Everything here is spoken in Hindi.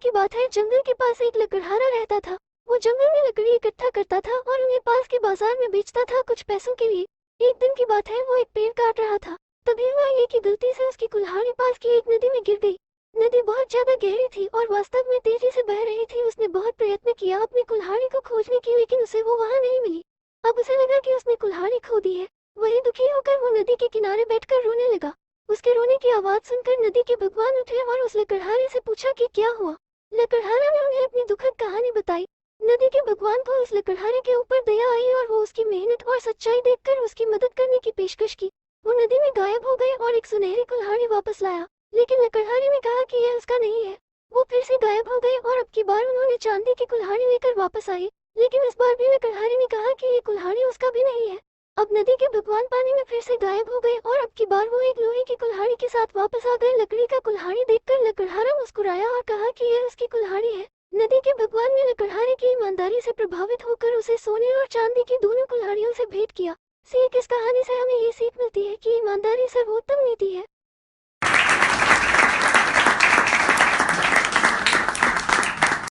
की बात है, जंगल के पास एक लकड़हारा रहता था। वो जंगल में लकड़ी इकट्ठा करता था और उन्हें पास के बाजार में बेचता था कुछ पैसों के लिए। एक दिन की बात है, वो एक पेड़ काट रहा था, तभी हुआ ये कि गलती से उसकी कुल्हाड़ी पास की एक नदी में गिर गई। नदी बहुत ज्यादा गहरी थी और वास्तव में तेजी से बह रही थी। उसने बहुत प्रयत्न किया अपनी कुल्हाड़ी को खोजने की, लेकिन उसे वो वहां नहीं मिली। अब उसे लगा कि उसने कुल्हाड़ी खो दी है। वही दुखी होकर वो नदी के किनारे बैठकर रोने लगा। उसके रोने की आवाज सुनकर नदी के भगवान उठे और उस लकड़हारे से पूछा कि क्या हुआ। लकड़हारा ने उन्हें अपनी दुखद कहानी बताई। नदी के भगवान को उस लकड़हारे के ऊपर दया आई और वो उसकी मेहनत और सच्चाई देखकर उसकी मदद करने की पेशकश की। वो नदी में गायब हो गए और एक सुनहरी कुल्हाड़ी वापस लाया, लेकिन लकड़हारे ने कहा कि यह उसका नहीं है। वो फिर से गायब हो गए और अब की बार उन्होंने चांदी की कुल्हाड़ी लेकर वापस आए, लेकिन इस बार भी लकड़हारे ने कहा कि ये कुल्हाड़ी उसका भी नहीं है। अब नदी के भगवान पानी में फिर से गायब हो गए और अब की बार वो एक लोहे की कुल्हाड़ी के साथ वापस आ गए। लकड़ी का कुल्हाड़ी देखकर लकड़हारा मुस्कुराया और कहा कि यह उसकी कुल्हाड़ी है। नदी के भगवान ने लकड़हारे की ईमानदारी से प्रभावित होकर उसे सोने और चांदी की दोनों कुल्हाड़ियों से भेंट किया। सीख, इस कहानी से हमें ये सीख मिलती है कि ईमानदारी सर्वोत्तम नीति है।